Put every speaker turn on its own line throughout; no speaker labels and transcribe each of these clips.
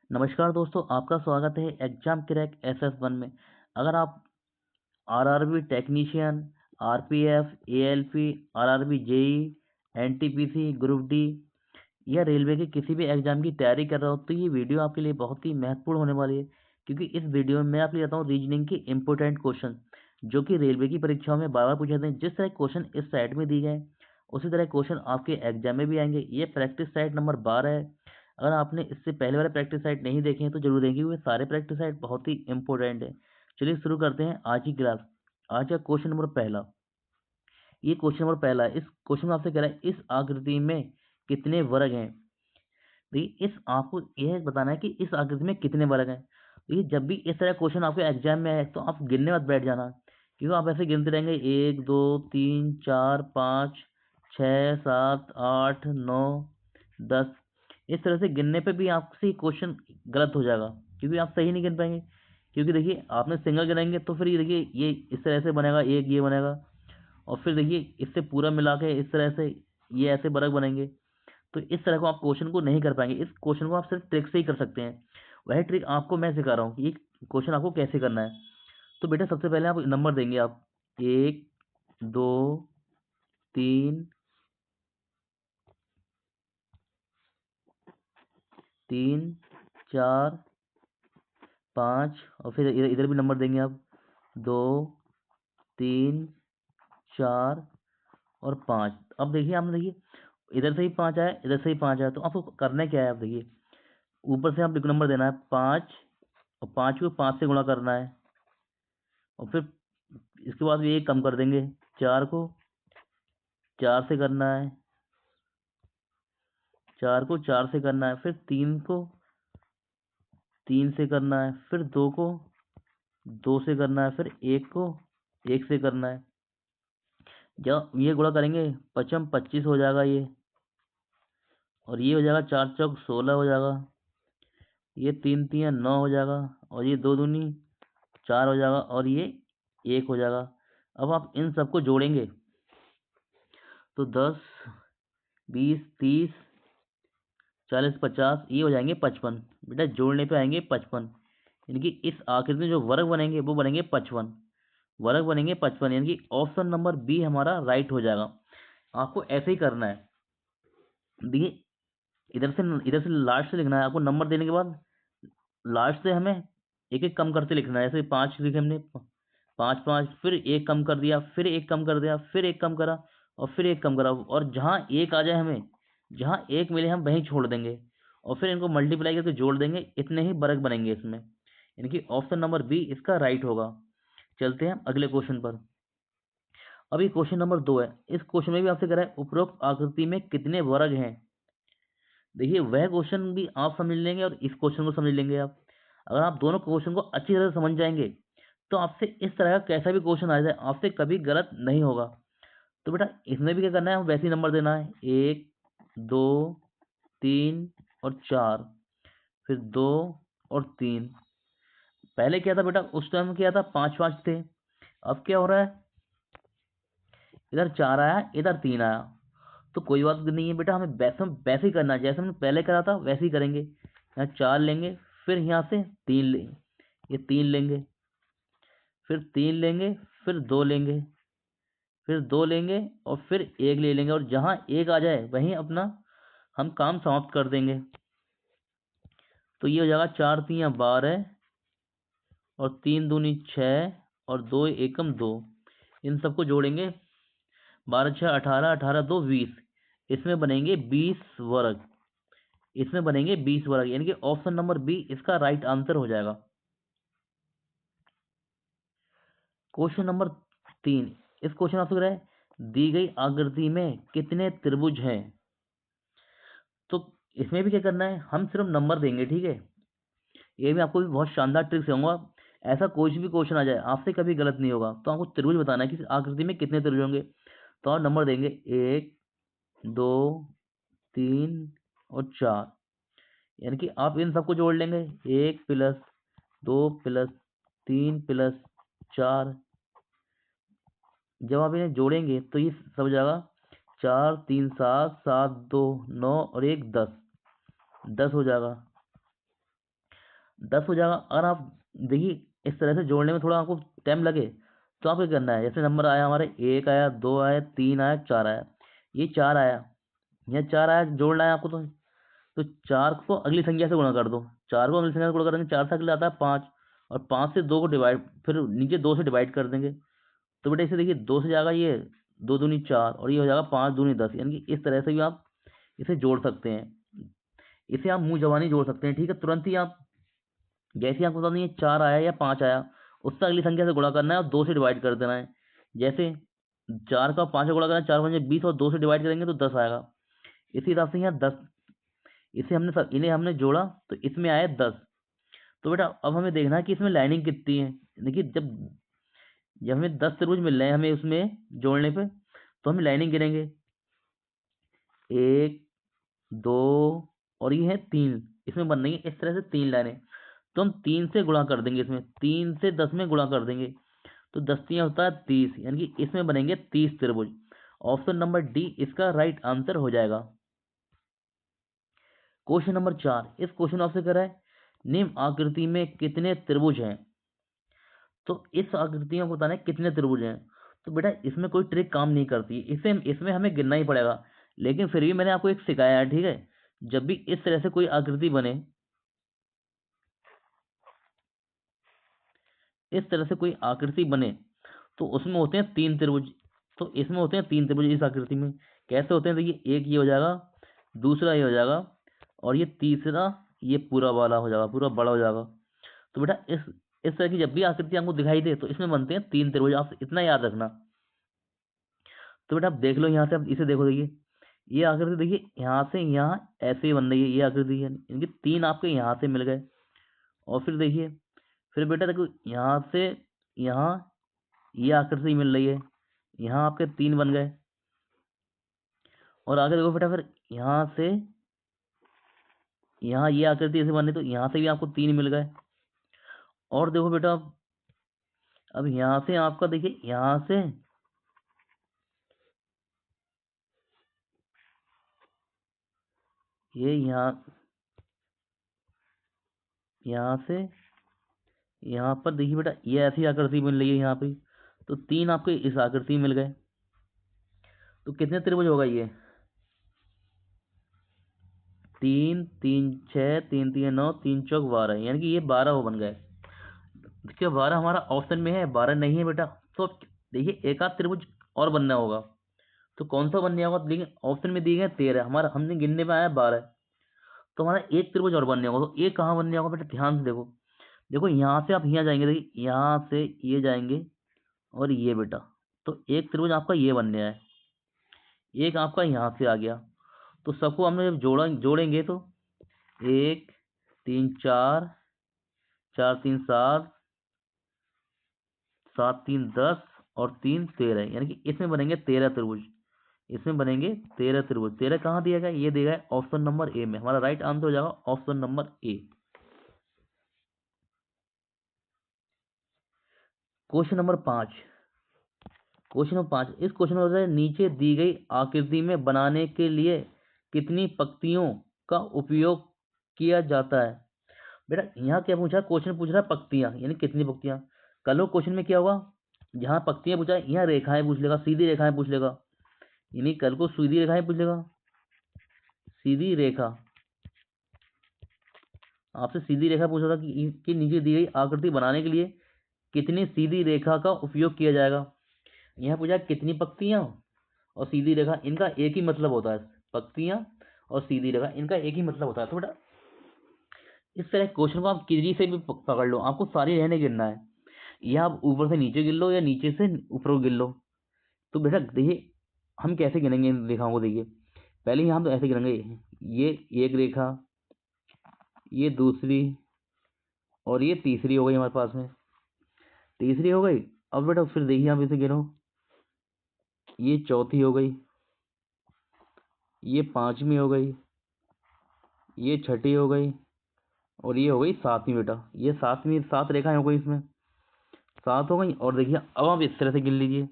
नमस्कार दोस्तों, आपका स्वागत है एग्जाम क्रैक SS1 में। अगर आप RRB technician, RPF, ALP, RRB JE, NTPC, group D या रेलवे के किसी भी एग्जाम की तैयारी कर रहे हो तो ये वीडियो आपके लिए बहुत ही महत्वपूर्ण होने वाली है, क्योंकि इस वीडियो में मैं आपके लिए बताता हूँ रीजनिंग के इंपॉर्टेंट क्वेश्चन जो कि रेलवे की परीक्षाओं में बार बार पूछे जाते हैं। जिस तरह क्वेश्चन इस साइड में दिए गए उसी तरह क्वेश्चन आपके एग्जाम में भी आएंगे। ये प्रैक्टिस साइट नंबर 12 है। अगर आपने इससे पहले वाले प्रैक्टिस साइट नहीं देखे हैं तो जरूर देखेंगे, वे सारे प्रैक्टिस साइट बहुत ही इंपॉर्टेंट है। चलिए शुरू करते हैं आज की क्लास। आज का क्वेश्चन नंबर पहला, ये क्वेश्चन नंबर पहला है। इस क्वेश्चन में आपसे कह रहा है इस आकृति में कितने वर्ग हैं। देखिए, इस आपको यह बताना है कि इस आकृति में कितने वर्ग हैं। देखिए, जब भी इस तरह क्वेश्चन आपके एग्जाम में आए तो आप गिनने मत बैठ जाना, क्योंकि आप ऐसे गिनते रहेंगे 1 2 3 4 5 6 7 8 9 10। इस तरह से गिनने पे भी आपसे क्वेश्चन गलत हो जाएगा, क्योंकि आप सही नहीं गिन पाएंगे। क्योंकि देखिए, आपने सिंगल गिनेंगे तो फिर ये देखिए ये इस तरह से बनेगा, एक ये बनेगा, और फिर देखिए इससे पूरा मिला के इस तरह से ये ऐसे वर्ग बनेंगे। तो इस तरह को आप क्वेश्चन को नहीं कर पाएंगे। इस क्वेश्चन को आप सिर्फ ट्रिक से ही कर सकते हैं। वह ट्रिक आपको मैं सिखा रहा हूँ कि ये क्वेश्चन आपको कैसे करना है। तो बेटा सबसे पहले आप नंबर देंगे, आप 1 2 3 3 4 5, और फिर इधर इधर भी नंबर देंगे आप 2 3 4 और 5। अब देखिए, आपने देखिए इधर से ही 5 आया, इधर से ही 5 आया, तो आपको करना क्या है। आप देखिए ऊपर से आप नंबर देना है 5, और 5 को 5 से गुणा करना है, और फिर इसके बाद ये कम कर देंगे, 4 को 4 से करना है, 4 को 4 से करना है, फिर 3 को 3 से करना है, फिर 2 को 2 से करना है, फिर 1 को 1 से करना है। जब ये गुणा करेंगे 5 25 हो जाएगा ये, और ये हो जाएगा 4 चौक 16 हो जाएगा, ये 3 3 9 हो जाएगा, और ये 2 दूनी 4 हो जाएगा, और ये 1 हो जाएगा। अब आप इन सबको जोड़ेंगे तो 10 20 30 40 50 ये हो जाएंगे 55। बेटा जोड़ने पे आएंगे 55, यानी कि इस आकृति में जो वर्ग बनेंगे वो बनेंगे 55, वर्ग बनेंगे 55, यानी कि ऑप्शन नंबर बी हमारा राइट हो जाएगा। आपको ऐसे ही करना है। देखिए, इधर से लास्ट से लिखना है। आपको नंबर देने के बाद लास्ट से हमें एक एक कम करते लिखना है। जैसे 5 लिखे हमने, 5 5, फिर एक कम कर दिया, फिर एक कम कर दिया, फिर एक कम करा, और फिर एक कम करा, और जहाँ एक आ जाए हमें, जहाँ एक मिले हम वहीं छोड़ देंगे, और फिर इनको मल्टीप्लाई करके जोड़ देंगे। इतने ही वर्ग बनेंगे इसमें, यानी कि ऑप्शन नंबर बी इसका राइट होगा। चलते हैं अगले क्वेश्चन पर। अभी क्वेश्चन नंबर 2 है। इस क्वेश्चन में भी आपसे कह रहा है उपरोक्त आकृति में कितने वर्ग हैं। देखिए, वह क्वेश्चन भी आप समझ लेंगे और इस क्वेश्चन को समझ लेंगे आप। अगर आप दोनों क्वेश्चन को अच्छी तरह से समझ जाएंगे तो आपसे इस तरह का कैसा भी क्वेश्चन आ जाए आपसे कभी गलत नहीं होगा। तो बेटा इसमें भी क्या करना है, वैसे ही नंबर देना है, 1 2 3 और 4, फिर 2 और 3। पहले क्या था बेटा, उस टाइम क्या था 5 5 थे। अब क्या हो रहा है, इधर 4 आया, इधर 3 आया। तो कोई बात नहीं है बेटा, हमें वैसे ही करना है जैसे हमने पहले करा था, वैसे ही करेंगे। यहाँ 4 लेंगे, फिर यहाँ से 3 लेंगे, ये 3 लेंगे, फिर 3 लेंगे, फिर 2 लेंगे, फिर 2 लेंगे, और फिर 1 ले लेंगे, और जहाँ 1 आ जाए वहीं अपना हम काम समाप्त कर देंगे। तो ये हो जाएगा 4 3 12, और 3 दूनी 6, और 2 एकम 2। इन सबको जोड़ेंगे, 12 6 18, 18 2 20। इसमें बनेंगे 20 वर्ग, इसमें बनेंगे 20 वर्ग, यानी कि ऑप्शन नंबर बी इसका राइट आंसर हो जाएगा। Question number 3। इस क्वेश्चन आपसे कह रहा है दी गई आकृति में कितने त्रिभुज हैं। तो इसमें भी क्या करना है, हम सिर्फ नंबर देंगे, ठीक है। ये भी आपको भी बहुत शानदार ट्रिक सिखाऊंगा। ऐसा कोई भी क्वेश्चन आ जाए आपसे कभी गलत नहीं होगा। तो आपको त्रिभुज बताना है कि आकृति में कितने त्रिभुज होंगे। तो आप नंबर देंगे 1 2 3 और 4, यानी कि आप इन सबको जोड़ लेंगे, 1 प्लस 2 प्लस 3 प्लस 4। जब आप इन्हें जोड़ेंगे तो ये सब हो जाएगा, 4 3 7 7 2 9 और 1 10, 10 हो जाएगा। 10 हो जाएगा। अगर आप देखिए इस तरह से जोड़ने में थोड़ा आपको टाइम लगे तो आपको क्या करना है, जैसे नंबर आया हमारे 1 आया, 2 आया, 3 आया, 4 आया, ये 4 आया, यह 4 आया, जोड़ना है आपको। तो 4 को अगली संख्या से गुणा कर दो, 4 को अगली संख्या से गुणा करेंगे, 4 से अगले आता है 5, और 5 से 2 को डिवाइड, फिर नीचे 2 से डिवाइड कर देंगे। तो बेटा इसे देखिए 2 से जाएगा ये 2 दूनी 4, और ये हो जाएगा 5 दूनी 10, यानी कि इस तरह से भी आप इसे जोड़ सकते हैं। इसे आप मुंह जबानी जोड़ सकते हैं, ठीक है। तुरंत ही आप जैसे ही आपको बता दें 4 आया या 5 आया, उससे अगली संख्या से गुणा करना है और 2 से डिवाइड कर देना है। जैसे 4 का 5 से गुणा करना है, 4 5 20, और 2 से डिवाइड करेंगे तो 10 आएगा। इसी हिसाब से यहाँ 10, इसे हमने सब इन्हें हमने जोड़ा तो इसमें आया 10। तो बेटा अब हमें देखना है कि इसमें लाइनिंग कितनी है। देखिए जब जब हमें 10 त्रिभुज मिल रहे हैं हमें उसमें जोड़ने पे, तो हम लाइनिंग गिनेंगे, 1 2 और ये है 3, इसमें बन रही है इस तरह से 3 लाइनें। तो हम 3 से गुणा कर देंगे, इसमें 3 से 10 में गुणा कर देंगे, तो 10 तियां होता है 30, यानी कि इसमें बनेंगे 30 त्रिभुज। ऑप्शन नंबर डी इसका राइट आंसर हो जाएगा। क्वेश्चन नंबर 4, इस क्वेश्चन आपसे कह रहा है निम्न आकृति में कितने त्रिभुज हैं। तो इस आकृति में बताना है कितने त्रिभुज हैं। तो बेटा इसमें कोई ट्रिक काम नहीं करती, इसे इसमें हमें गिनना ही पड़ेगा। लेकिन फिर भी मैंने आपको एक सिखाया है, ठीक है। जब भी इस तरह से कोई आकृति बने, इस तरह से कोई आकृति बने, तो उसमें होते हैं 3 त्रिभुज। तो इसमें होते हैं 3 त्रिभुज इस आकृति में। कैसे होते हैं, देखिए एक ये हो जाएगा, दूसरा ये हो जाएगा, और ये तीसरा ये पूरा वाला हो जाएगा, पूरा बड़ा हो जाएगा। तो बेटा इस तरह की जब भी आकृति आपको दिखाई दे तो इसमें बनते हैं 3 त्रिभुज, आप इतना याद रखना। तो बेटा आप देख लो यहाँ से, आप इसे देखो, देखिए ये आकृति देखिए यहाँ से यहाँ ऐसे ही बन रही है, ये आकृति है, इनके 3 आपके यहाँ से मिल गए। और फिर देखिए, फिर बेटा देखो यहाँ से यहाँ ये आकृति मिल रही है, यहाँ आपके 3 बन गए। और आगे देखो बेटा, फिर यहाँ से यहाँ ये आकृति ऐसे बनी, तो यहाँ से भी आपको 3 मिल गए। और देखो बेटा अब यहाँ से आपका देखिए, यहाँ से ये यहाँ से यहाँ पर देखिए बेटा, ये ऐसी आकृति मिल रही है यहाँ पे, तो 3 आपके इस आकृति में मिल गए। तो कितने त्रिभुज होगा ये, 3 3 6 3 3 9 3 चौक 12, यानी कि ये 12 हो बन गए। देखिए 12 हमारा ऑप्शन में है, 12 नहीं है बेटा। तो अब देखिए एक आध त्रिभुज और बनना होगा, तो कौन सा बनने होगा, लेकिन ऑप्शन में दिए गए 13, हमारा हमने गिनने में आया 12। तो हमारा एक त्रिभुज और बनने होगा, तो एक कहाँ बनने होगा बेटा, ध्यान से देखो। देखो यहाँ से आप यहाँ जाएंगे, देखिए यहाँ से ये जाएंगे, और ये बेटा, तो एक त्रिभुज आपका ये बनने है, एक आपका यहाँ से आ गया। तो सबको हमने जब जोड़ेंगे तो 1 3 4, 4 3 7, 7 3 10, और 3 13, यानी कि इसमें बनेंगे 13 त्रिभुज। इसमें बनेंगे 13 त्रिभुज। 13 कहाँ दिया गया, ये दिया गया ऑप्शन नंबर ए में। हमारा राइट आंसर हो जाएगा option number A. Question number 5, question number 5, इस क्वेश्चन में होता है नीचे दी गई आकृति में बनाने के लिए कितनी पंक्तियों का उपयोग किया जाता है। बेटा यहाँ क्या पूछा, क्वेश्चन पूछ रहा है पंक्तियां, यानी कितनी पंक्तियां। कल क्वेश्चन में क्या होगा, जहां पंक्तियां पूछा है यहाँ रेखाएं पूछ लेगा, सीधी रेखाएं पूछ लेगा, यानी कल को सीधी रेखाएं पूछ लेगा। सीधी रेखा, आपसे सीधी रेखा पूछा था कि नीचे दी गई आकृति बनाने के लिए कितनी सीधी रेखा का उपयोग किया जाएगा। यहाँ पूछा कितनी पंक्तियां और सीधी रेखा, इनका एक ही मतलब होता है। पंक्तियां और सीधी रेखा, इनका एक ही मतलब होता है। तो बेटा इस तरह क्वेश्चन को आप किसी से भी पकड़ लो, आपको सारी रहने गिनना है, या आप ऊपर से नीचे गिन लो या नीचे से ऊपर गिन लो। तो बेटा देखिए हम कैसे गिनेंगे इन रेखाओं को, देखिए पहले ही हम तो ऐसे गिनेंगे, ये एक रेखा, ये दूसरी, और ये तीसरी हो गई हमारे पास में, तीसरी हो गई। अब बेटा फिर देखिए आप इसे गिनो, ये चौथी हो गई, ये पांचवी हो गई, ये छठी हो गई, और ये हो गई सातवीं। बेटा ये सातवीं, 7 रेखाएं हो गई इसमें, 7 हो गई। और देखिए अब आप इस तरह से गिन लीजिए,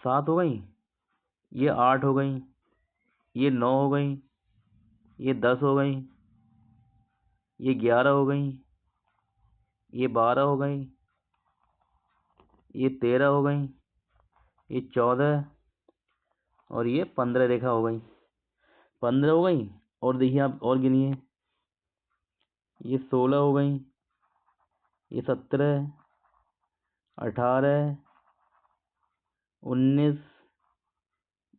7 हो गई, ये 8 हो गई, ये 9 हो गई, ये 10 हो गई, ये 11 हो गई, ये 12 हो गई, ये 13 हो गई, ये 14 और ये 15 रेखा हो गई। 15 हो गई। और देखिए आप और गिनिए, ये 16 हो गई, ये 17, 18, 19,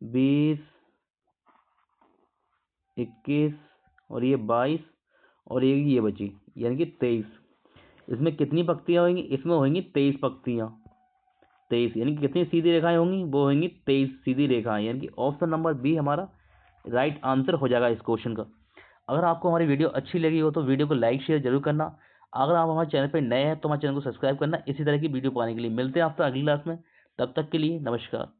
20, 21 और ये 22 और ये बची, यानी कि 23। इसमें कितनी पंक्तियां होंगी? इसमें होंगी 23 पंक्तियां। 23 यानी कि कितनी सीधी रेखाएं होंगी? वो होंगी 23 सीधी रेखाएं, यानी कि ऑप्शन नंबर बी हमारा राइट आंसर हो जाएगा इस क्वेश्चन का। अगर आपको हमारी वीडियो अच्छी लगी हो तो वीडियो को लाइक शेयर जरूर करना। अगर आप हमारे चैनल पर नए हैं तो हमारे चैनल को सब्सक्राइब करना। इसी तरह की वीडियो पाने के लिए मिलते हैं आपसे अगली क्लास में। तब तक के लिए नमस्कार।